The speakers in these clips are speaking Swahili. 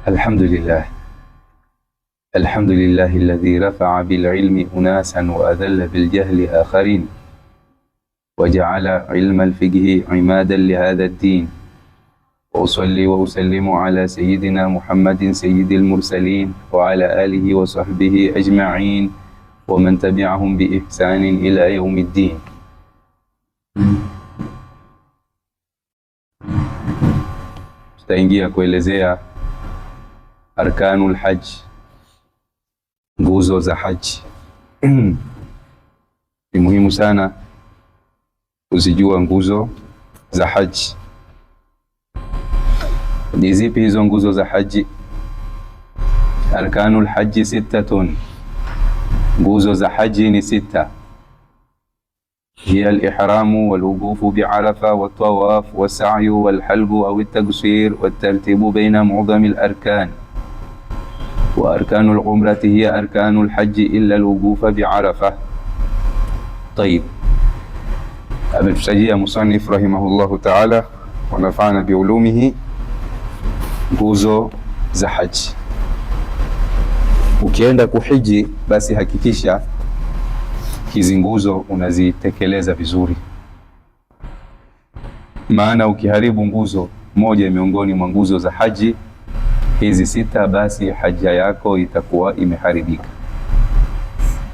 الحمد لله. الحمد لله الذي رفع بالعلم أناسا وأذل بالجهل آخرين، وجعل علم الفقه عمادا لهذا الدين. وأصلي وأسلم على سيدنا محمد سيد المرسلين وعلى آله وصحبه أجمعين ومن تبعهم بإحسان إلى يوم الدين. Tutaingia kuelezea arkanul hajj, nguzo za haji. Ni muhimu sana kuzijua nguzo za haji. Ni zipi hizo nguzo za haji? Arkanul hajji sittatun, nguzo za haji ni sita. هي الإحرام والوقوف بعرفة والطواف والسعي والحلق أو التقصير والترتيب بين معظم الأركان. وأركان العمرة هي أركان الحج إلا الوقوف بعرفة. طيب، ametusajia musannif rahimahullahu ta'ala wa nafa'ana biulumihi nguzo za haji. Ukienda kuhiji, basi hakikisha hizi nguzo unazitekeleza vizuri, maana ukiharibu nguzo moja miongoni mwa nguzo za haji hizi sita, basi haja yako itakuwa imeharibika,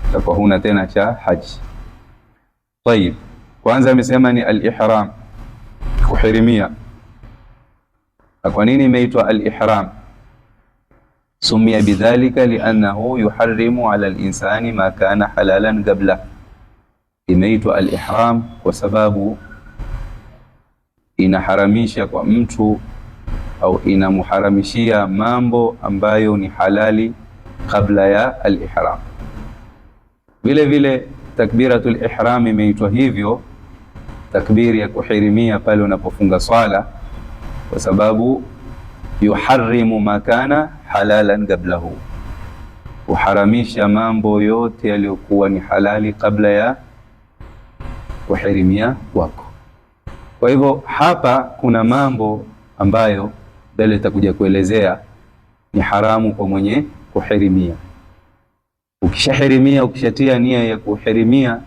itakuwa huna tena cha haji. Tayib, kwanza amesema ni al-ihram, kuhirimia. Kwa nini imeitwa al-ihram? Sumia bidhalika liannahu yuharrimu ala al-insani ma kana halalan qabla. Imeitwa al-ihram kwa sababu inaharamisha kwa mtu au inamuharamishia mambo ambayo ni halali kabla ya al-ihram. Vile vile takbiratul ihram imeitwa hivyo, takbiri ya kuhirimia pale unapofunga swala, kwa sababu yuharrimu ma kana halalan qablahu, uharamisha mambo yote yaliyokuwa ni halali kabla ya kuhirimia wako. Kwa hivyo hapa kuna mambo ambayo mbele takuja kuelezea ni haramu kwa mwenye kuhirimia. Ukishahirimia, ukishatia nia ya kuhirimia,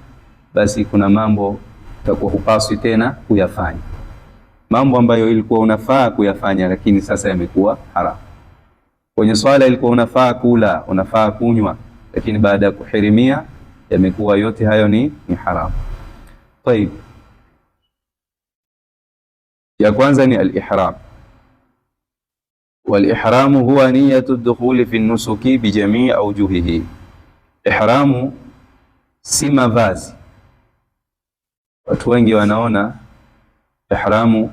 basi kuna mambo utakuwa hupaswi tena kuyafanya, mambo ambayo ilikuwa unafaa kuyafanya lakini sasa yamekuwa haramu. Kwenye swala ilikuwa unafaa kula, unafaa kunywa, lakini baada ya kuhirimia yamekuwa yote hayo ni haramu. Tayib, ya kwanza ni al-ihram. Wal-ihramu huwa niyatu ad-dukhuli fi an-nusuki bi jami' awjuhihi. Ihramu si mavazi. Watu wengi wanaona ihramu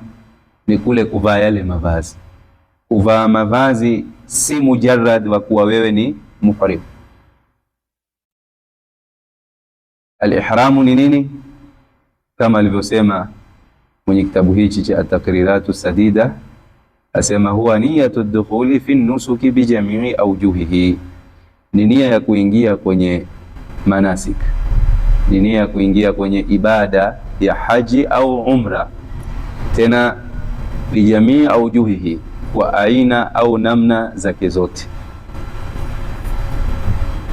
ni kule kuvaa yale mavazi. Kuvaa mavazi si mujarrad wa kuwa wewe ni muhrim. Al-ihramu ni nini? Kama alivyosema mwenye kitabu hichi cha at-taqriratu sadida, asema huwa niyatu ad-dukhuli fi an-nusuki bi jami'i awjuhihi. Ni nia ya kuingia kwenye manasik, ni nia ya kuingia kwenye ibada ya haji au umra, tena bijamii au juhihi, kwa aina au namna zake zote.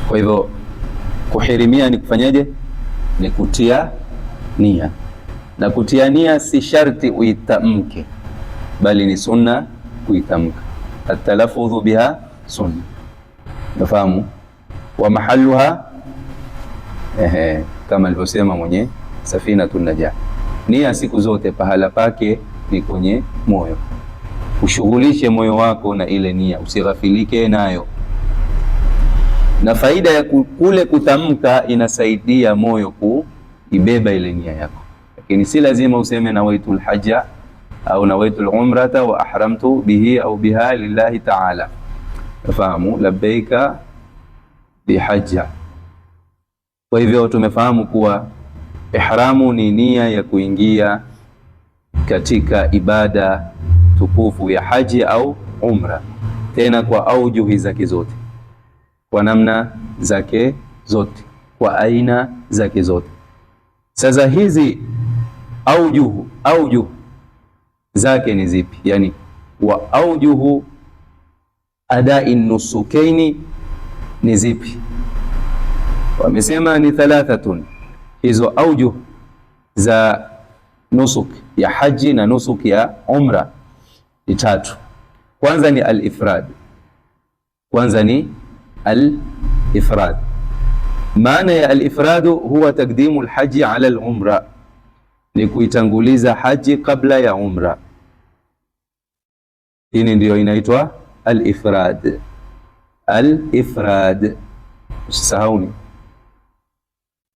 Kwa hivyo kuhirimia ni kufanyaje? Ni kutia nia, na kutia nia si sharti uitamke, bali ni sunna kuitamka. At-talaffudhu biha sunna, nafahamu. Wa mahalluha kama alivyosema mwenye Safinatun Najah, nia siku zote pahala pake ni kwenye moyo. Ushughulishe moyo wako na ile nia, usighafilike nayo. Na faida ya kule kutamka inasaidia moyo kuibeba ile nia yako, lakini si lazima useme nawaitul hajja au nawaitul umrata wa ahramtu bihi au biha lillahi ta'ala. Fahamu, labbaika bihajja. Kwa hivyo tumefahamu kuwa ihramu ni nia ya kuingia katika ibada tukufu ya haji au umra, tena kwa aujuhi zake zote, kwa namna zake zote, kwa aina zake zote. Sasa hizi aujuhu zake ni zipi? Yani wa aujuhu adai nusukaini ni zipi? Wamesema ni thalathatun. Hizo aujuh za nusuk ya haji na nusuk ya umra ni tatu. Kwanza ni al-ifrad. Kwanza ni al-ifrad. Maana ya al-ifrad huwa takdimu al-haji ala al-umra, ni kuitanguliza haji kabla ya umra. Hii ndio inaitwa al-ifrad. Al-ifrad, usisahauni.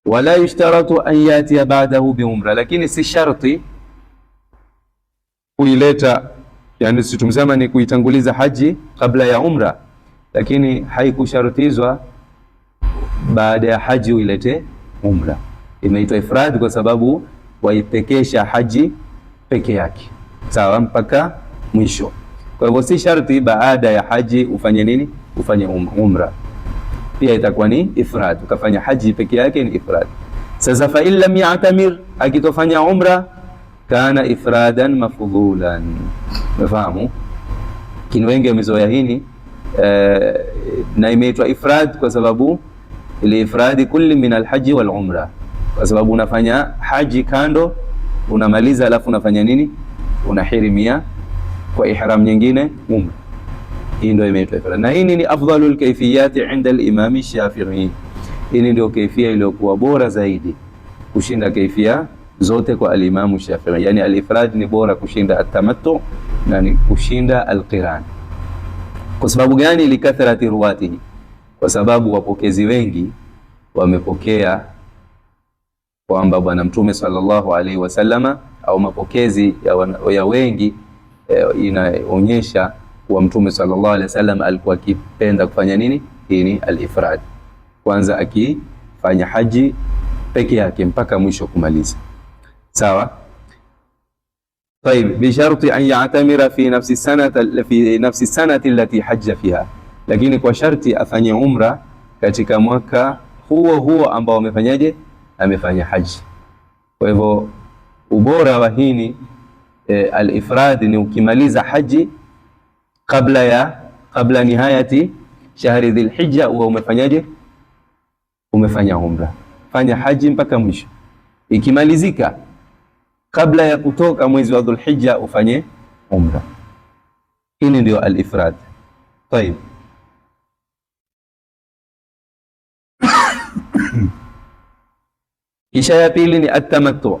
Wala yushtaratu an yatiya ba'dahu bi umra, lakini si sharti kuileta, yani si tumsema ni kuitanguliza haji kabla ya umra, lakini haikushartizwa baada ya haji uilete umra. Imeitwa ifrad kwa sababu waipekesha haji peke yake, sawa, mpaka mwisho. Kwa hivyo si sharti baada ya haji ufanye nini? Ufanye umra. Pia itakuwa ni ifrad, ukafanya haji peke yake ni ifrad. Sasa fa in lam ya'tamir, akitofanya umra, kana ifradan mafdhulan. Umefahamu? Kini wengi wamezoea hili na imeitwa ifrad kwa sababu ile ifradi kulli min alhaji wal umra, kwa sababu unafanya haji kando, unamaliza alafu unafanya nini? Unahirimia kwa ihram nyingine umra. Hii ndio imeitwa ifrad, na hii ni afdalul kayfiyati inda al-Imam Shafi'i. Hii ndio kaifia iliyokuwa bora zaidi kushinda kaifia zote kwa al-Imam Shafi'i. Yani al-ifrad ni bora kushinda at-tamattu na ni kushinda al-qiran. Kwa sababu gani? Likathrati ruwatihi, kwa sababu wapokezi wengi wamepokea kwamba Bwana Mtume sallallahu alaihi wasallama, au mapokezi ya wengi inaonyesha kuwa Mtume sallallahu alaihi wasallam alikuwa akipenda kufanya nini? Hii ni al-ifrad, kwanza akifanya haji peke yake mpaka mwisho kumaliza, sawa. Tayib, bi sharti an ya'tamira fi nafsi sanati allati hajja fiha, lakini kwa sharti afanye umra katika mwaka huo huo ambao amefanyaje? Amefanya haji. Kwa hivyo ubora wa hini al-ifrad ni ukimaliza haji kabla nihayati shahri dhil-hijja, huwa umefanyaje? Umefanya umra. Fanya haji mpaka mwisho, ikimalizika kabla ya kutoka mwezi wa dhul-hijja ufanye umra. Hili ndio al-ifrad. Tayib. Kisha ya pili ni at-tamattu.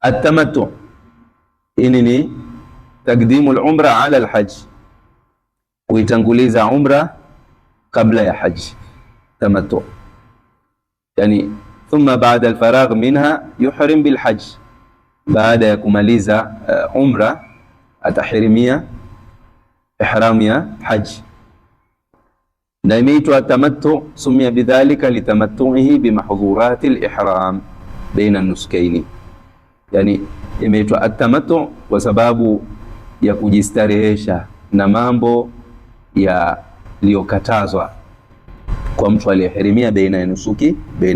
At-tamattu hili ni takdimu al-umra ala al-hajj, kuitanguliza umra kabla ya haji. Tamattu yani thumma ba'da al-faragh minha yuhrim bil hajj, baada ya kumaliza umra atahirimia ihram ya haji. Na imeitwa tamattu, sumia bidhalika litamattuhi bimahdhurati al-ihram baina an-nuskaini. Yani imeitwa at-tamattu kwa sababu ya kujistarehesha na mambo yaliyokatazwa kwa mtu aliyehirimia baina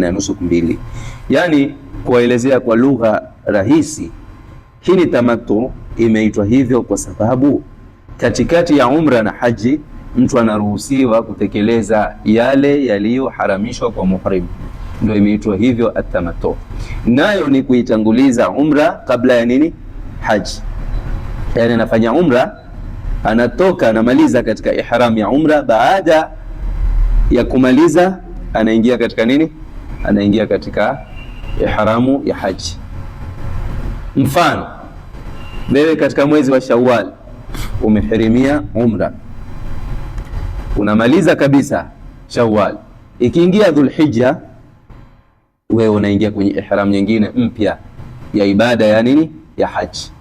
ya nusuku mbili. Yani kuelezea kwa lugha rahisi, hii ni tamattu. Imeitwa hivyo kwa sababu katikati ya umra na haji mtu anaruhusiwa kutekeleza yale yaliyoharamishwa kwa muhrim, ndio imeitwa hivyo at-tamattu. Nayo ni kuitanguliza umra kabla ya nini? Haji. Yani anafanya umra, anatoka anamaliza katika ihram ya umra, baada ya kumaliza anaingia katika nini? Anaingia katika ihramu ya haji. Mfano, wewe katika mwezi wa Shawwal umehirimia umra, unamaliza kabisa Shawwal, ikiingia Dhulhijja wewe unaingia kwenye ihram nyingine mpya ya ibada ya nini? Ya haji.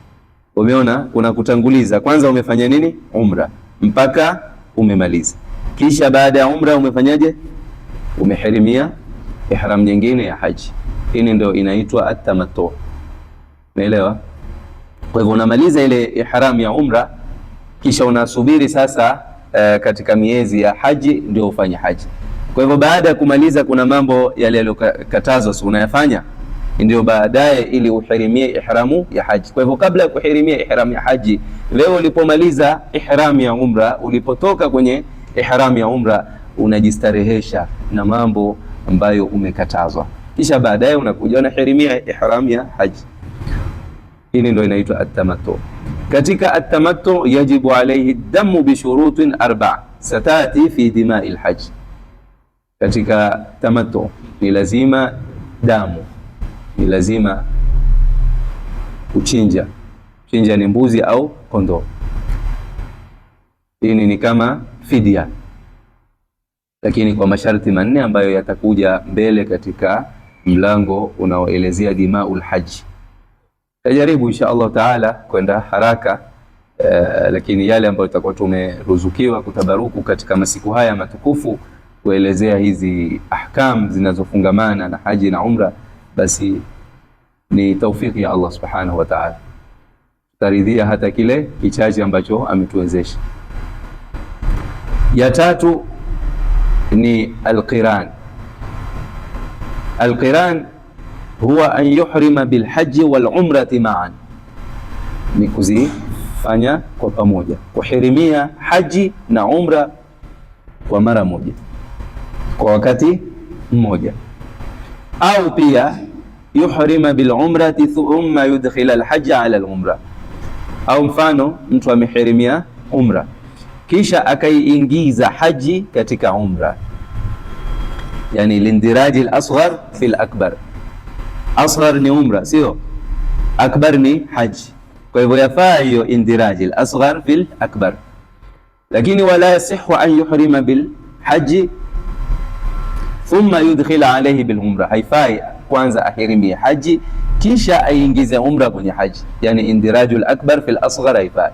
Umeona, kuna kutanguliza. Kwanza umefanya nini? Umra mpaka umemaliza, kisha baada ya umra umefanyaje? Umehirimia ihram nyingine ya haji. Hii ndio inaitwa at-tamattu. Umeelewa? Kwa hivyo unamaliza ile ihram ya umra, kisha unasubiri sasa katika miezi ya haji ndio ufanye haji. Kwa hivyo baada ya kumaliza kuna mambo yale yaliyokatazwa, si unayafanya? ndio baadaye ili uhirimie ihramu ya haji. Kwa hivyo kabla ya kuhirimia ihramu ya haji, leo ulipomaliza ihramu ya umra, ulipotoka kwenye ihramu ya umra, unajistarehesha na mambo ambayo umekatazwa, kisha baadaye unakuja unahirimia ihramu ya haji. Hili ndio inaitwa at-tamattu. Katika at-tamattu yajibu alayhi damu bi shurutin arba'a satati fi dima'i al-hajj. Katika tamattu ni lazima damu, ni lazima kuchinja. Chinja ni mbuzi au kondoo. Hii ni kama fidia, lakini kwa masharti manne ambayo yatakuja mbele katika mlango unaoelezea dimaul haji. Tajaribu insha Allah taala kwenda haraka, lakini yale ambayo tutakuwa tumeruzukiwa kutabaruku katika masiku haya matukufu kuelezea hizi ahkam zinazofungamana na haji na umra, basi ni taufiki ya Allah subhanahu wa ta'ala. Tutaridhia hata kile kichache ambacho ametuwezesha. Ya tatu ni alqiran. Alqiran huwa an yuhrima bilhaji wal umrati ma'an, ni kuzifanya kwa pamoja, kuhirimia haji na umra kwa mara moja, kwa wakati mmoja. Au pia yuhrima bil umrati thumma yudkhila al hajj ala al umra, au mfano mtu amehirimia umra kisha akaiingiza haji katika umra, yani lindiraji al asghar fi al akbar. Asghar ni umra, sio akbar ni haji. Kwa hivyo yafaa hiyo indiraji al asghar fi al akbar, lakini wala yasihu an yuhrima bil haji thumma yudkhila alayhi bil umra. Haifai kwanza ahirimie haji kisha aingize umra kwenye haji, yani indirajul akbar fil asghar haifai.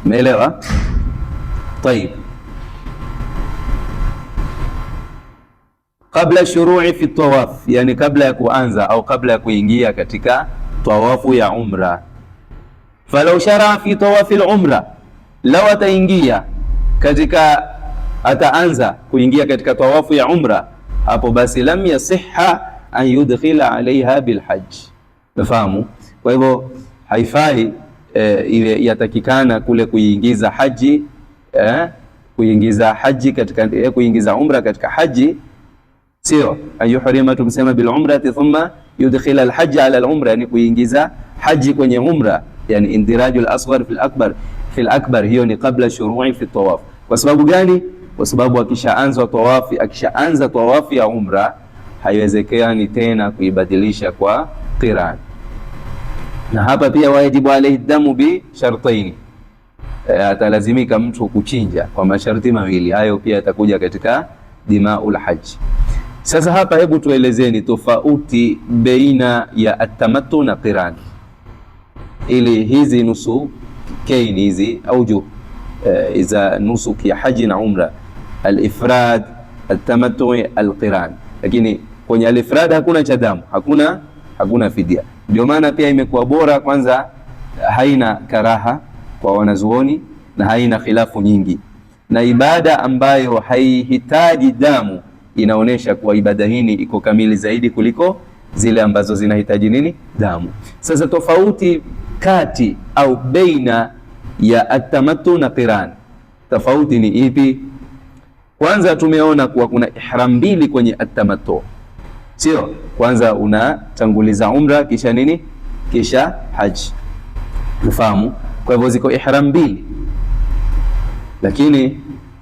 Umeelewa? Tayib, kabla shuru'i fi tawaf, yani kabla ya kuanza au kabla ya kuingia katika tawafu ya umra. Falau shara fi tawafi al umra, law ataingia katika, ataanza kuingia katika tawafu ya umra, hapo basi lam yasihha an yudkhila alaiha bilhajj. Nafahamu? Kwa hivyo haifai ile yatakikana kule kuingiza haji, kuingiza haji katika kuingiza umra katika haji, sio ayuhrima tumsema bil umrati thumma yudkhila alhajj ala alumra, yani kuingiza haji kwenye umra, yani indirajul asghar fil akbar. Hiyo ni kabla shuru'i fi tawaf. Kwa sababu gani? Kwa sababu akishaanza tawafi ya umra haiwezekani tena kuibadilisha kwa qiran. Na hapa pia wajibu alayhi damu bi shartaini, atalazimika mtu kuchinja kwa masharti mawili. Hayo pia yatakuja katika dimaul haji. Sasa hapa hebu tuelezeni tofauti baina ya atamattu na qiran, ili hizi nusu kaini hizi auju iza nusuk ya haji na umra, al-ifrad, al-tamattu, al-qiran. Lakini kwenye al-ifrad hakuna cha damu, hakuna fidia. Ndio maana pia imekuwa bora, kwanza haina karaha kwa wanazuoni na haina khilafu nyingi, na ibada ambayo haihitaji damu inaonesha kuwa ibada hii iko kamili zaidi kuliko zile ambazo zinahitaji nini? Damu. Sasa tofauti kati au baina ya atamattu na qiran, tofauti ni ipi? Kwanza tumeona kuwa kuna ihram mbili kwenye atamattu, sio? Kwanza unatanguliza umra kisha nini? Kisha haji. Ufahamu? Kwa hivyo ziko ihram mbili, lakini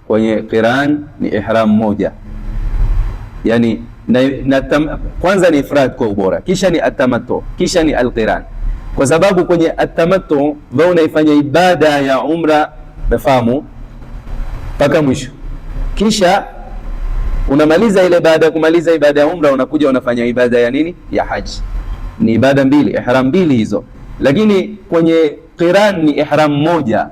kwenye qiran ni ihram moja. Yani kwanza ni ifrad kwa ubora, kisha ni atamattu, kisha ni alqiran. Kwa sababu kwenye atamattu wewe unaifanya ibada ya umra, unafahamu, mpaka mwisho, kisha unamaliza ile baada ya kumaliza ibada ya umra unakuja unafanya ibada ya nini? Ya haji. Ni ibada mbili, ihram mbili hizo. Lakini kwenye qiran ni ihram moja,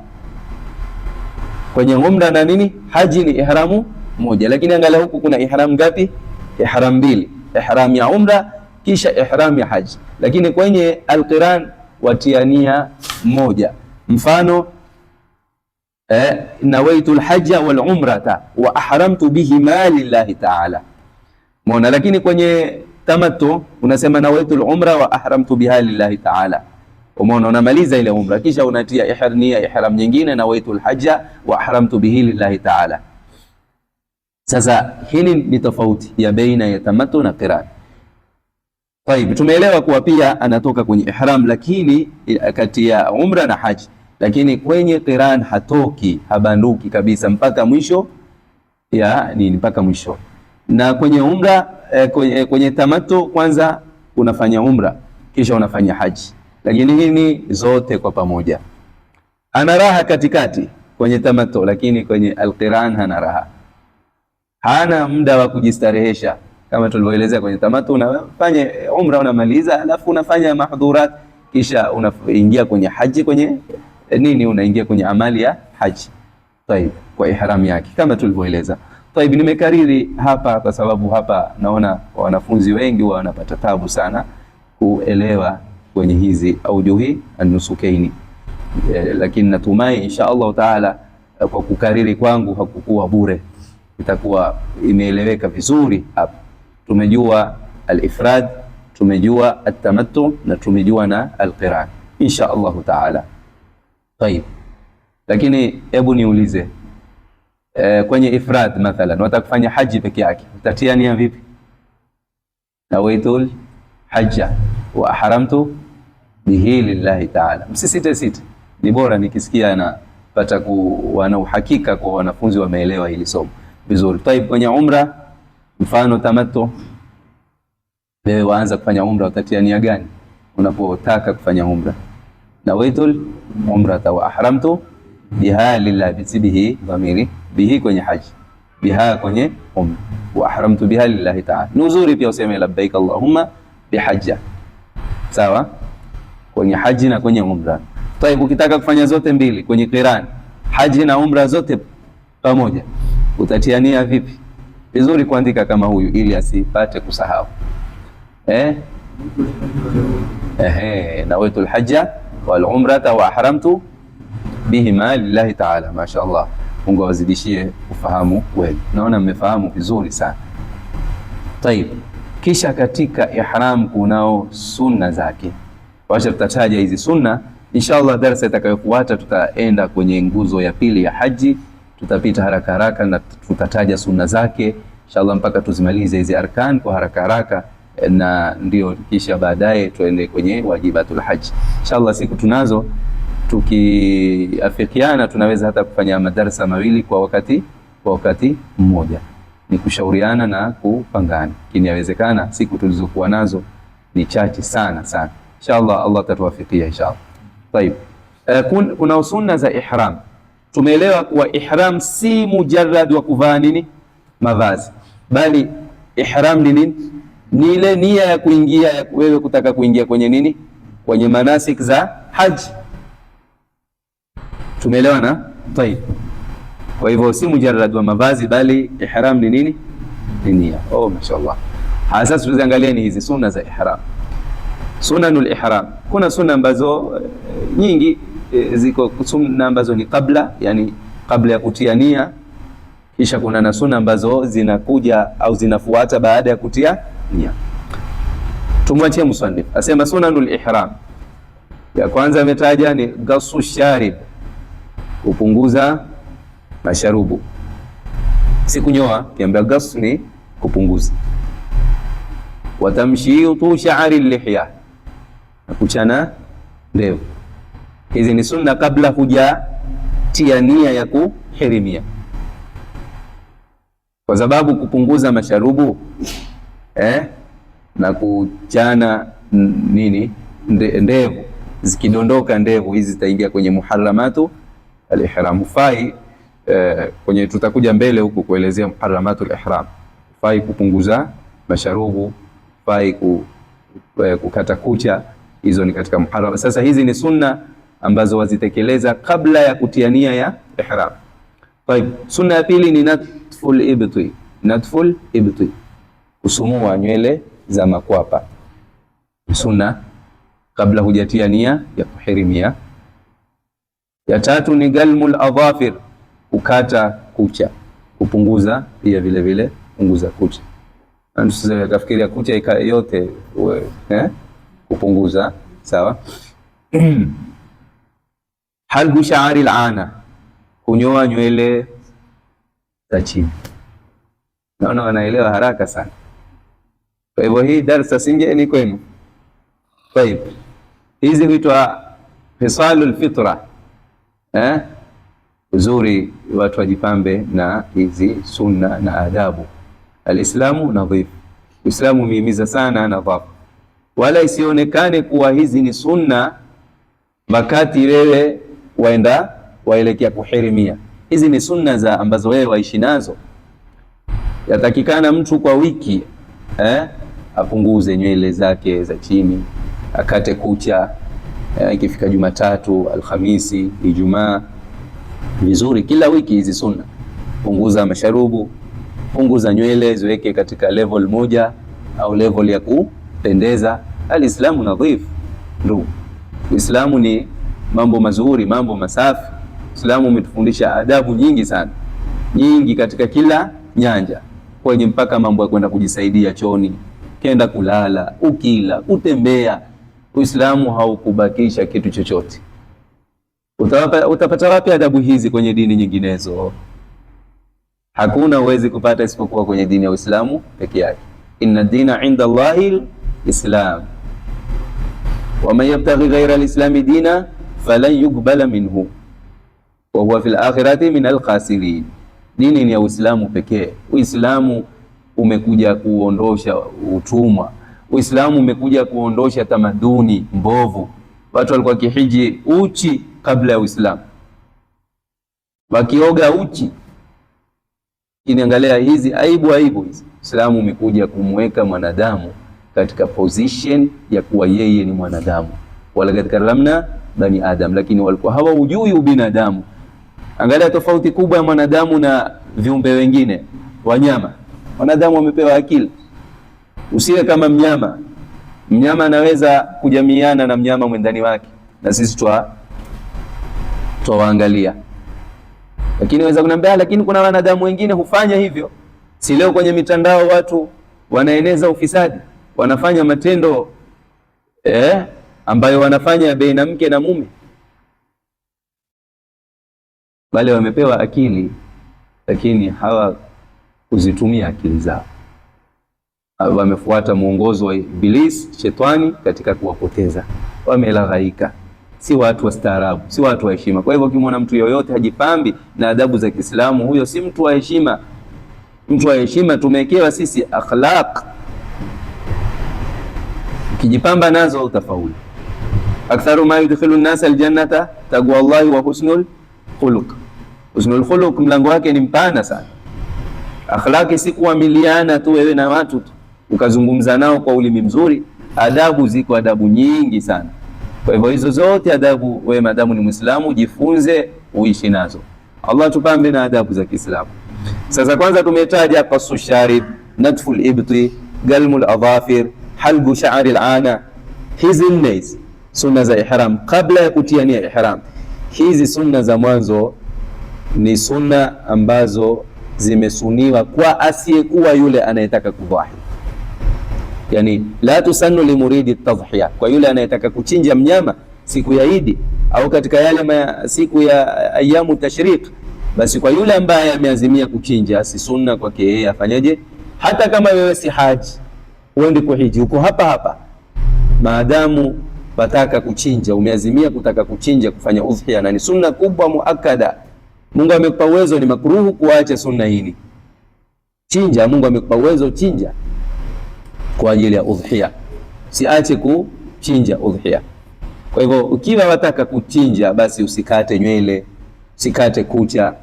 kwenye umra na nini? Haji ni ihramu moja. Lakini angalia huku kuna ihram ngapi? Ihram mbili, ihram ya umra kisha ihram ya haji. Lakini kwenye alqiran watiania moja. Mfano nawaitu alhajja wal umrata wa ahramtu bihima lillahi ta'ala. Umeona? Lakini kwenye tamattu unasema nawaitul umra wa ahramtu biha lillahi ta'ala. Umeona, unamaliza ile umra kisha unatia nia ihram nyingine nawaitul hajja wa ahramtu bihi lillahi ta'ala. Sasa hili ni tofauti ya baina ya tamattu na qiran. Tayeb, tumeelewa kuwa pia anatoka kwenye ihram lakini kati ya umra na haji, lakini kwenye qiran hatoki, habanduki kabisa mpaka mwisho ya nini, mpaka mwisho. Na kwenye umra kwenye tamattu kwanza unafanya umra kisha unafanya haji, lakini hii zote kwa pamoja. Ana raha katikati kwenye tamattu, lakini kwenye alqiran hana raha, hana muda wa kujistarehesha. Kama tulivyoelezea kwenye tamattu unafanya umra unamaliza, alafu unafanya mahdhurat, kisha unaingia kwenye haji, kwenye nini, unaingia kwenye amali ya haji. Tayeb, kwa ihram yake kama tulivyoeleza. Tayeb, nimekariri hapa kwa sababu hapa naona wanafunzi wengi wanapata tabu sana kuelewa kwenye hizi aujuhi an-nusukaini, lakini natumai insha Allah taala kwa kukariri kwangu hakukuwa bure, itakuwa imeeleweka vizuri. Hapa tumejua al-ifrad, tumejua at-tamattu na tumejua na al-qiran insha Allah taala. Tayeb, lakini hebu niulize, kwenye ifrad mathalan unataka kufanya haji peke yake, utatia nia vipi? Nawaitul hajja wa ahramtu bihi lillahi ta'ala. Msisite, ni bora nikisikia napata wana uhakika kwa wanafunzi wameelewa hili somo vizuri. Tayeb, kwenye umra mfano tamattu, wewe waanza kufanya umra, utatia nia gani unapotaka kufanya umra? Nawaitul umrata wa ahramtu biha lillahi, bihi dhamiri bihi kwenye haji, biha kwenye umra, wa ahramtu biha lillahi ta'ala. Nuzuri pia useme labbaik allahumma bihajja, sawa, kwenye haji na kwenye umra. Tayeb, ukitaka kufanya zote mbili kwenye qiran, haji na umra zote pamoja, utatia nia vipi? Vizuri kuandika kama huyu ili asipate kusahau. Nawaitul hajja wal umrata wa ahramtu bihima lillahi ta'ala. Mashaallah, Mungu awazidishie ufahamu wenu, naona mmefahamu vizuri sana. Tayeb, kisha katika ihram kunao sunna zake, wacha tutataja hizi sunna inshallah. Darasa itakayofuata tutaenda kwenye nguzo ya pili ya haji, tutapita haraka haraka na tutataja sunna zake inshallah mpaka tuzimalize hizi arkan kwa haraka haraka, na ndio kisha baadaye tuende kwenye wajibatul haji inshallah. Siku tunazo, tukiafikiana tunaweza hata kufanya madarasa mawili kwa wakati mmoja, ni kushauriana na kupangana, lakini yawezekana siku tulizokuwa nazo ni chache sana inshallah. Allah atatuwafikia inshallah. Tayeb, kuna sunna za ihram. Tumeelewa kuwa ihram si mujarrad wa kuvaa nini, mavazi, bali ihram ni nini? Ni ile nia ya kuingia, ya wewe kutaka kuingia kwenye nini, kwenye manasik za haji. Tumeelewana? Tayeb, kwa hivyo si mujarrad wa mavazi, bali ihram ni nini? Ni nia. Mashaallah. Sasa tuziangalie ni hizi sunna za ihram. Sunanul ihram, kuna sunna ambazo nyingi ziko, sunna ambazo ni kabla, yani kabla ya kutia nia, kisha kuna na sunna ambazo zinakuja au zinafuata baada ya kutia nia. Tumwachie musannif asema sunanul ihram. Ya kwanza ametaja ni gasu sharib, kupunguza masharubu, si kunyoa. Kiambia gas ni kupunguza. Wa tamshitu sha'ri lihya, kuchana ndevu. Hizi ni sunna kabla hujatia nia ya kuhirimia, kwa sababu kupunguza masharubu na kuchana nini ndevu, zikidondoka ndevu hizi zitaingia kwenye muharramatu al-ihram. Fai kwenye tutakuja mbele huku kuelezea muharramatu al-ihram. Fai kupunguza masharubu, fai kukata kucha, hizo ni katika muharram. Sasa hizi ni sunna ambazo wazitekeleza kabla ya kutia nia ya ihram. Tayeb, sunna ya pili ni natful ibti. Natful ibti, kusumua nywele za makwapa, sunna kabla hujatia nia ya kuhirimia. Ya tatu ni galmul adhafir, kukata kucha, kupunguza pia vile vile punguza kucha. Anasema kafikiria kucha yote kupunguza, sawa. Halbu sha'ari al-ana, kunyoa nywele za chini. Naona wanaelewa haraka sana. Kwa hivyo hii darasa singeni kwenu. Tayeb, hizi huitwa hisalul fitra. Uzuri watu wajipambe na hizi sunna na adabu. Alislamu nadhif, Uislamu umehimiza sana nadhafa, wala isionekane kuwa hizi ni sunna wakati wewe waelekea kuhirimia. Hizi ni sunna za ambazo wewe waishi nazo. Yatakikana mtu kwa wiki apunguze nywele zake za chini, akate kucha ikifika Jumatatu, Alhamisi, Ijumaa, vizuri kila wiki. Hizi sunna, punguza masharubu, punguza nywele, ziweke katika level moja au level ya kupendeza. Alislamu nadhif, ndugu. Uislamu ni mambo mazuri, mambo masafi. Uislamu umetufundisha adabu nyingi sana, nyingi katika kila nyanja, kwenye mpaka mambo ya kwenda kujisaidia chooni, kenda kulala, ukila, utembea. Uislamu haukubakisha kitu chochote. Utapata wapi adabu hizi kwenye dini nyinginezo? Hakuna, uwezi kupata isipokuwa kwenye dini ya Uislamu peke yake. Inna dina inda Allahi al-Islam wa man yabtaghi ghayra al-Islami dina falan yuqbala minhu wa huwa fil akhirati min al-khasirin. Dini ni ya Uislamu pekee. Uislamu umekuja kuondosha utumwa. Uislamu umekuja kuondosha tamaduni mbovu. Watu walikuwa kihiji uchi kabla ya Uislamu, wakioga uchi. Kiniangalia hizi aibu hizi. Uislamu umekuja kumweka mwanadamu katika position ya kuwa yeye ni mwanadamu. Wala katika ramna bani Adam, lakini walikuwa hawaujui ubinadamu. Angalia tofauti kubwa ya mwanadamu na viumbe wengine, wanyama. Wanadamu wamepewa akili. Usiwe kama mnyama. Mnyama anaweza kujamiana na mnyama mwendani wake, na sisi twawaangalia. Lakini waweza kuniambia, lakini kuna wanadamu wengine hufanya hivyo. Si leo kwenye mitandao watu wanaeneza ufisadi, wanafanya matendo ambayo wanafanya baina mke na mume. Wale wamepewa akili, lakini hawa kuzitumia akili zao. Wamefuata mwongozo wa Iblis, shetani, katika kuwapoteza. Wamelaghaika. Si watu wa staarabu, si watu wa heshima. Kwa hivyo ukimwona mtu yoyote hajipambi na adabu za Kiislamu, huyo si mtu wa heshima. Mtu wa heshima tumewekewa sisi akhlaq. Ukijipamba nazo utafaulu. Aktharu ma yudkhilu an-nas al-jannata taqwa Allah wa husnul khuluq. Husnul khuluq mlango wake ni mpana sana. Akhlaqi si kuamiliana tu wewe na watu tu, ukazungumza nao kwa ulimi mzuri. Adabu ziko adabu nyingi sana. Kwa hivyo hizo zote adabu, wewe madamu ni Muislamu, jifunze uishi nazo. Allah tupambe na adabu za Kiislamu. Sasa kwanza tumetaja qasu sharib, natful ibti, galmul adhafir, halbu sha'ri al-ana. Hizi nne sunna za ihram kabla ya kutia nia ihram. Hizi sunna za mwanzo ni sunna ambazo zimesuniwa kwa asiyekuwa yule anayetaka kudhahi. Yani la tusannu li muridi tadhhiya, kwa yule anayetaka kuchinja mnyama siku ya Idi au katika yale siku ya ayamu tashriq, basi kwa yule ambaye ameazimia kuchinja, si sunna kwake yeye afanyaje? Hata kama wewe si haji, uende kuhiji, uko hapa maadamu wataka kuchinja, umeazimia kutaka kuchinja, kufanya udhiya, na ni sunna kubwa muakkada. Mungu amekupa uwezo, ni makruhu kuacha sunna hili. Chinja, Mungu amekupa uwezo, chinja kwa ajili ya udhiya, siache kuchinja udhiya. Kwa hivyo ukiwa wataka kuchinja, basi usikate nywele, usikate kucha.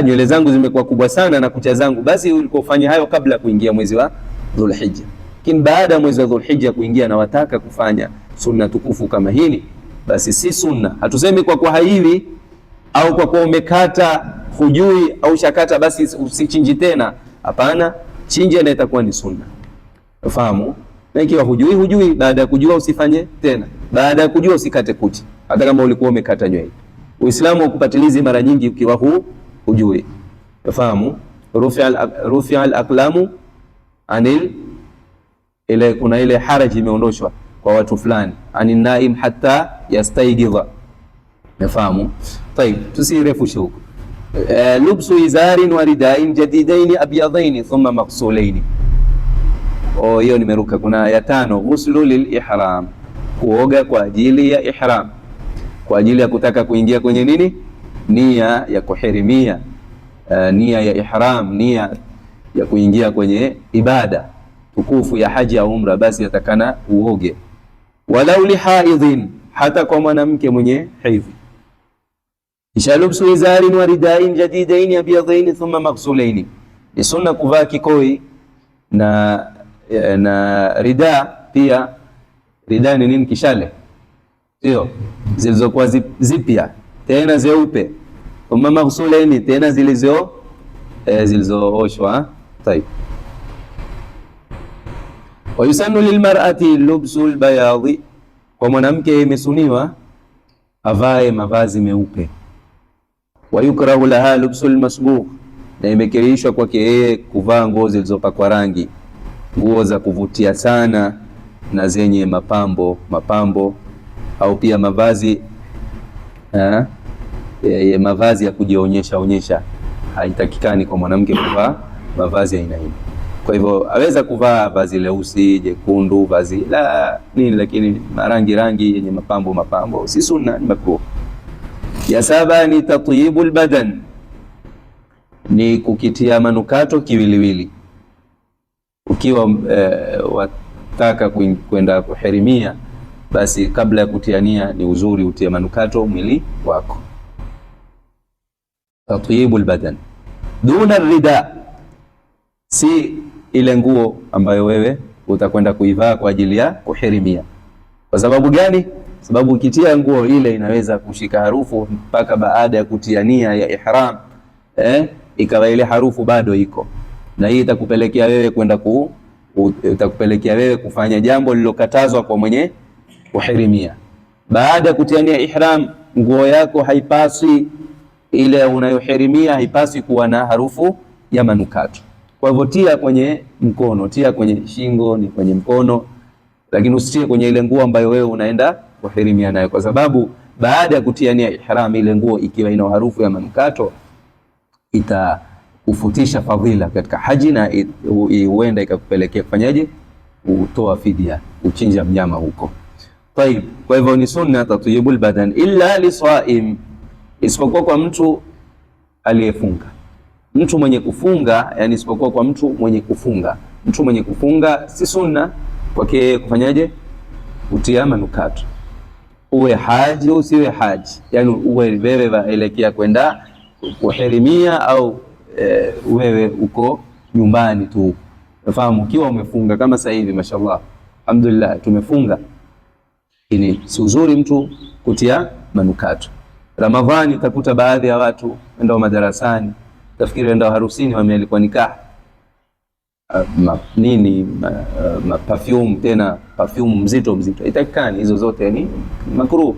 Nywele zangu zimekuwa kubwa sana na kucha zangu, basi ulikofanya hayo kabla kuingia mwezi wa Dhulhijja. Lakini baada ya mwezi wa Dhulhijja kuingia na wataka kufanya sunna tukufu kama hili, basi si sunna. Hatusemi kwa kuwa haiwi au kwa kuwa umekata hujui au shakata basi usichinji tena. Hapana, chinja na itakuwa ni sunna. Ufahamu? Na ikiwa hujui, baada ya kujua usifanye tena. Baada ya kujua usikate kucha, hata kama ulikuwa umekata nywele. Uislamu ukupatilizi mara nyingi ukiwa hujui. Ufahamu? Rufi'a al-aqlamu anil ile, kuna ile haraji imeondoshwa kwa watu fulani, anin naim hatta yastaygidha. Nafahamu? Tayeb, tusirefushe huko. Lubsu izarin wa ridain jadidain abyadain thumma maqsulain. Hiyo nimeruka. Kuna ya tano, ghuslu lil ihram, kuoga kwa ajili ya ihram, kwa ajili ya kutaka kuingia kwenye nini, nia ya kuhirimia, nia ya ihram, nia ya kuingia kwenye ibada tukufu ya haji au umra, basi yatakana uoge. Walau li haidhin, hata kwa mwanamke mwenye hedhi. Kisha lubsu izarin wa ridain jadidain abyadain thumma maghsulain, ni sunna kuvaa kikoi na rida pia. Rida ni nini? Kishale, sio? Zilizokuwa zipya tena zeupe. Thumma maghsulain, tena zilizooshwa. Tayeb. Wa yusannu lilmar'ati lubsul bayadhi, kwa mwanamke imesuniwa avae mavazi meupe. Wa yukrahu laha lubsul masbugh, na imekirishwa kwake yeye kuvaa nguo zilizopakwa rangi, nguo za kuvutia sana na zenye mapambo, au pia mavazi ya kujionyesha. Haitakikani kwa mwanamke kuvaa mavazi ya aina hii. Kwa hivyo aweza kuvaa vazi leusi, jekundu, vazi la nini, lakini rangi yenye mapambo si sunna, ni makruh. Ya saba ni tatyibul badan, ni kukitia manukato kiwiliwili. Ukiwa wataka kwenda kuhirimia, basi kabla ya kutiania ni uzuri utie manukato mwili wako. Tatyibul badan duna rida, si ile nguo ambayo wewe utakwenda kuivaa kwa ajili ya kuhirimia. Kwa sababu gani? Sababu ukitia nguo ile inaweza kushika harufu mpaka baada ya kutia nia ya ihram, ikawa ile harufu bado iko, na hii itakupelekea wewe kufanya jambo lililokatazwa kwa mwenye kuhirimia. Baada ya kutia nia ihram, nguo yako haipaswi, ile unayohirimia haipaswi kuwa na harufu ya manukato. Kwa hivyo tia kwenye mkono, tia kwenye shingo, ni kwenye mkono, lakini usitie kwenye ile nguo ambayo wewe unaenda kuhirimia nayo, kwa sababu baada ya kutia nia ihram, ile nguo ikiwa ina harufu ya manukato itakufutisha fadhila katika haji, na huenda ikakupelekea kufanyaje, utoa fidia, uchinja mnyama huko. Tayeb, kwa hivyo ni sunna tatyibul badan illa lisaim, isipokuwa kwa mtu aliyefunga. Mtu mwenye kufunga, yani isipokuwa kwa mtu mwenye kufunga. Mtu mwenye kufunga si sunna kwake kufanyaje, utia manukato. Uwe haji usiwe haji, yani uwe wewe waelekea kwenda kuhirimia, au wewe uko nyumbani tu. Unafahamu, ukiwa umefunga kama sasa hivi mashallah, alhamdulillah tumefunga, ini si uzuri mtu kutia manukato. Ramadhani utakuta baadhi ya watu wenda madarasani, tafikiri wenda harusini, wamealikwa nikah, perfume, tena perfume mzito. Itakikani hizo zote ni makruh,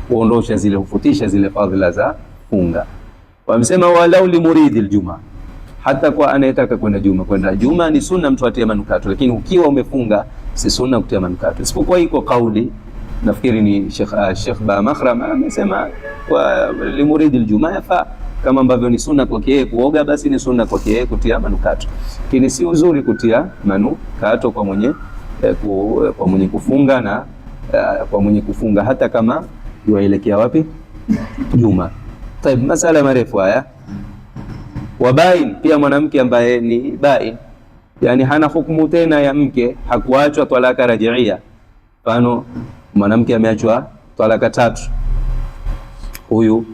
kuondosha zile, hufutisha zile fadhila za funga. Wamesema walau li muridi aljuma, hata kwa anayetaka kwenda juma ni sunna mtu atie manukato, lakini ukiwa umefunga si sunna kutia manukato, isipokuwa iko kauli, nafikiri ni Sheikh Ba Makhram amesema kwa li muridi aljuma yafa, kama ambavyo ni sunna kwake kuoga, basi ni sunna kwake kutia manukato, lakini si uzuri kutia manukato kwa mwenye kufunga na kwa mwenye kufunga hata kama yuaelekea wapi, juma. Tayeb, masala marefu haya. Wabain, pia mwanamke ambaye ni bain, yani hana hukumu tena ya mke, hakuachwa talaka rajiia. Mfano mwanamke ameachwa talaka 3, huyu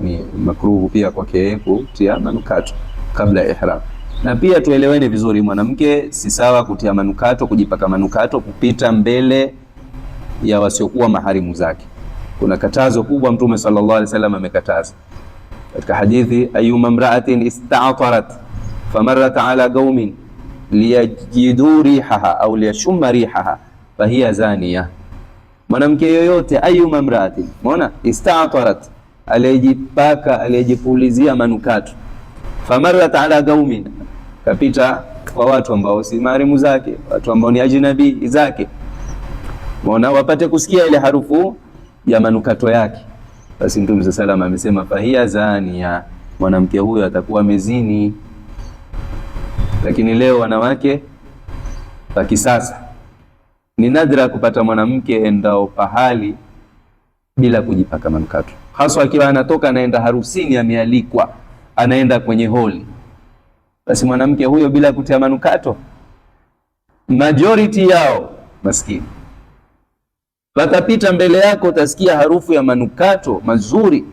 ni makruhu pia kwake kutia manukato kabla ya ihram. Na pia tuelewane vizuri, mwanamke si sawa kutia manukato, kujipaka manukato kupita mbele ya wasiokuwa maharimu zake. Kuna katazo kubwa Mtume sallallahu alaihi wasallam amekataza katika hadithi, ayyuma imra'atin ista'tarat famarrat ala qaumin liyajidu rihaha au liyashumma rihaha fahiya zaniya. Mwanamke yoyote, ayyuma imra'atin, umeona, ista'tarat, aliyejipaka, aliyejipulizia manukato, famarrat ala qaumin, kapita kwa watu ambao si maharimu zake, watu ambao ni ajnabi zake, waona wapate kusikia ile harufu ya manukato yake. Basi Mtume sallallahu alayhi wasallam amesema fahiya zania, mwanamke huyo atakuwa amezini. Lakini leo wanawake wa kisasa ni nadra kupata mwanamke endao pahali bila kujipaka manukato, hasa akiwa anatoka anaenda harusini, amealikwa, anaenda kwenye holi. Basi mwanamke huyo bila kutia manukato, majority yao maskini watapita mbele yako, utasikia harufu ya manukato mazuri.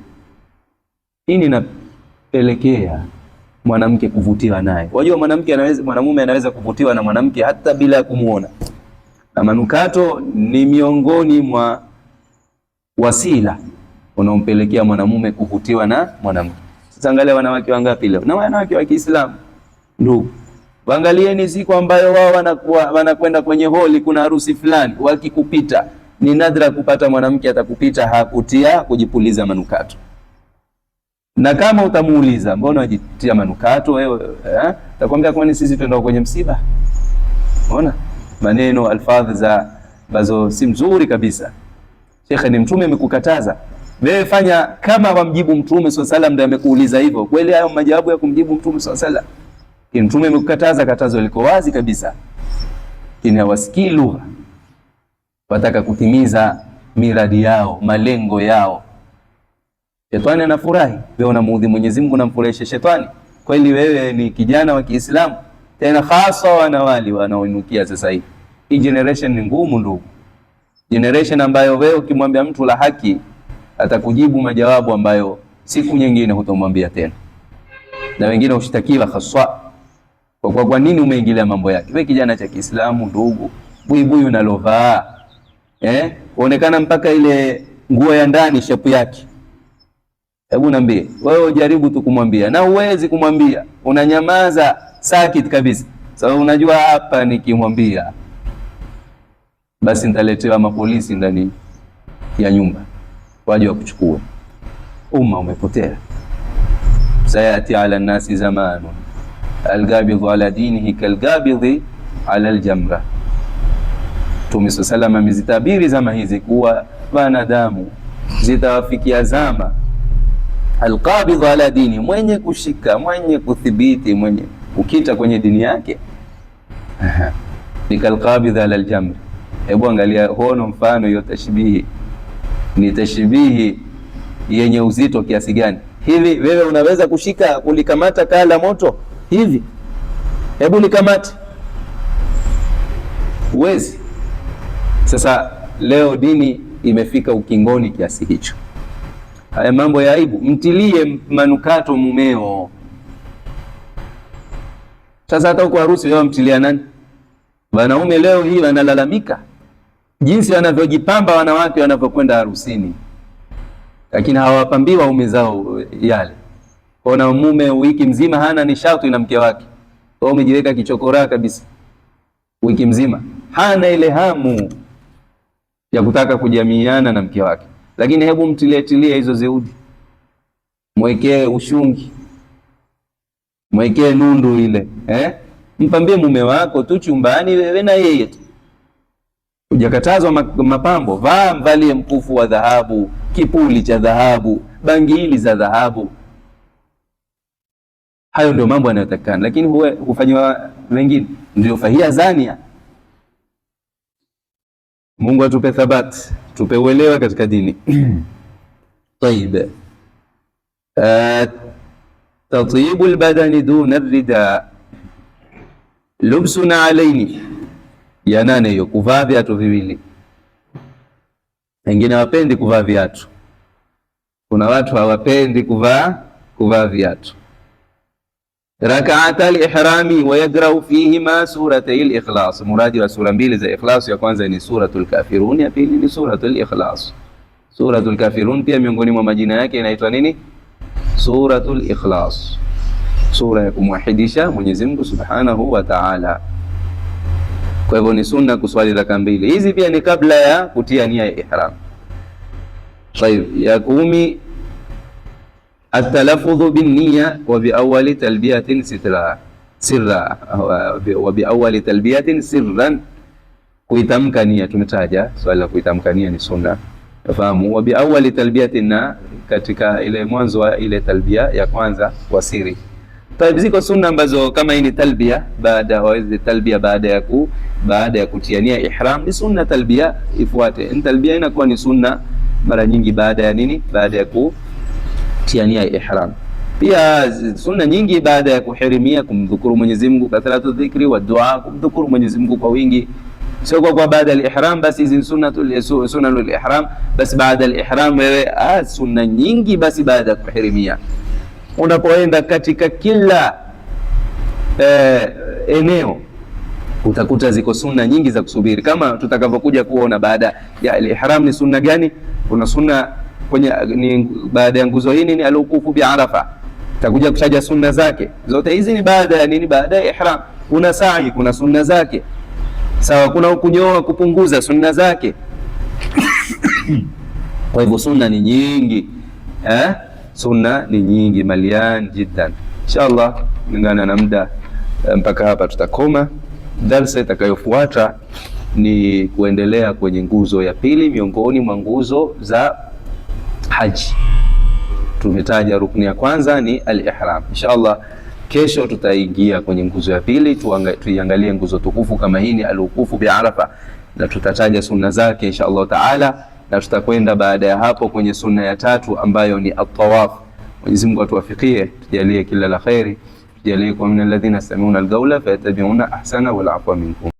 Hii inapelekea mwanamke kuvutiwa naye. Wajua mwanamume anaweza kuvutiwa na mwanamke hata bila kumuona, na manukato ni miongoni mwa wasila unaompelekea mwanamume kuvutiwa na mwanamke. Sasa angalia wanawake wangapi leo, na wanawake wa Kiislamu ndugu, waangalieni siku ambayo wao wanakwenda kwenye holi, kuna harusi fulani, wakikupita ni nadra kupata mwanamke atakupita hakutia kujipuliza manukato. Na kama utamuuliza mbona unajitia manukato wewe, atakwambia kwani sisi tuenda kwenye msiba. Unaona maneno alfadhi za bazo si mzuri kabisa. Sheikh, ni Mtume amekukataza wewe, fanya kama wamjibu Mtume sallallahu alaihi wasallam, ndiye amekuuliza hivyo. Kweli hayo majawabu ya kumjibu Mtume sallallahu alaihi wasallam? Mtume amekukataza, katazo liko wazi kabisa. Hawasikii lugha, wataka kutimiza miradi yao, malengo yao. Shetani anafurahi wewe unamuudhi Mwenyezi Mungu, unamfurahisha shetani. Kweli wewe ni kijana wa Kiislamu, tena hasa wanawali wanaoinukia sasa hivi. Hii generation ni ngumu ndugu, generation ambayo wewe ukimwambia mtu la haki atakujibu majawabu ambayo siku nyingine hutomwambia tena, na wengine ushtakiwa haswa kwa nini umeingilia mambo yake. Wewe kijana cha Kiislamu ndugu, buibui unalovaa kuonekana mpaka ile nguo ya ndani shapu yake. Hebu niambie wewe, ujaribu tu kumwambia, na uwezi kumwambia, unanyamaza sakit kabisa. Sababu unajua hapa nikimwambia basi nitaletewa mapolisi ndani ya nyumba waje wakuchukue. Umma umepotea. Sayati ala nasi zamanu algabidhu ala dinihi kalgabidhi ala aljamra. Mtume sallallahu amezitabiri zama hizi kuwa wanadamu zitawafikia zama alqabidhu ala dini, mwenye kushika, mwenye kuthibiti, mwenye ukita kwenye dini yake ni kalqabidh ala aljamr. Hebu angalia hono mfano, hiyo tashbihi ni tashbihi yenye uzito kiasi gani. Hivi wewe unaweza kushika kulikamata kala moto hivi? Hebu likamate, uwezi. Sasa leo dini imefika ukingoni kiasi hicho. Haya mambo ya aibu, mtilie manukato mumeo. Sasa hata uko harusi wewe mtilia nani? Wanaume leo hii wanalalamika jinsi wanavyojipamba wanawake wanavyokwenda harusini, lakini hawapambii waume zao yale. Kuna mume wiki mzima hana nishati na mke wake, wao umejiweka kichokora kabisa, wiki mzima hana ile hamu ya kutaka kujamiiana na mke wake. Lakini hebu mtilie hizo zeudi, mwekee ushungi, mwekee nundu ile, mpambie mume wako tu chumbani, wewe na yeye tu. Hujakatazwa mapambo, mvalie mkufu wa dhahabu, kipuli cha dhahabu, bangili za dhahabu. Hayo ndio mambo yanayotakana, lakini hufanywa wengine. Ndio fahia zania. Mungu atupe thabati, tupe uelewa katika dini. Tayib. Tatyibu albadani duna rida, lubsuna alaini. Ya nane hiyo, kuvaa viatu viwili. Wengine hawapendi kuvaa viatu. Kuna watu hawapendi kuvaa viatu. Rak'at al-ihrami wa yagrau fihima suratay al-ikhlas. Muradi wa sura mbili za ikhlas, ya kwanza ni suratul kafirun, ya pili ni suratul ikhlas. Suratul kafirun pia miongoni mwa majina yake inaitwa nini? Suratul ikhlas, sura ya kumwahidisha Mwenyezi Mungu Subhanahu wa Ta'ala. Kwa hivyo ni sunna kuswali raka mbili. Hizi pia ni kabla ya kutia nia ya ihram. Tayeb, ya 10 at-talaffudhu bin-niyya wa bi awwali talbiyatin sitra. sirra wa bi awwali talbiyatin sirran, kuitamka nia. Tumetaja swala la kuitamka nia ni sunna, fahamu. Wa bi awwali talbiyatin, na katika ile mwanzo wa ile talbia ya kwanza kwa siri. Taib, ziko sunna ambazo kama hii ni talbia baada wa hizi talbia baada ya kutia nia ihram, ni sunna talbia ifuate. Talbia inakuwa ni sunna mara nyingi baada ya nini? Baada ya kutia nia ihram. Pia sunna nyingi baada ya kuhirimia, kumdhukuru Mwenyezi Mungu, kathratu dhikri wa dua, kumdhukuru Mwenyezi Mungu kwa wingi. Sio kwa baada al-ihram basi, hizi sunnatul ihram basi baada al-ihram. Wewe sunna nyingi basi baada ya kuhirimia. Unapoenda katika kila eneo utakuta ziko sunna nyingi za kusubiri, kama tutakavyokuja kuona baada ya al-ihram ni sunna gani. Kuna sunna kwenye ni baada ya nguzo hii ni al-wuqufu bi Arafa, takuja kutaja sunna zake zote. Hizi ni baada ya nini? Baada ya ihram. Kuna sa'i, kuna sunna zake, sawa. Kuna kunyoa, kupunguza, sunna zake. Kwa hivyo sunna ni nyingi, sunna ni nyingi, malian jiddan. Inshallah kulingana na muda mpaka hapa tutakoma. Darsa itakayofuata ni kuendelea kwenye nguzo ya pili miongoni mwa nguzo za haji. Tumetaja rukni ya kwanza ni al-ihram. Inshallah kesho tutaingia kwenye nguzo ya pili, tuiangalie nguzo tukufu kama hii ni al-wuqufu bi Arafa, na tutataja sunna zake inshallah taala, na tutakwenda baada ya hapo kwenye sunna ya tatu ambayo ni at-tawaf. Mwenyezi Mungu atuwafikie, tujalie kila la khairi, tujalie kwa min alladhina yastami'una al-qawla fayattabi'una ahsana wal afwa minkum.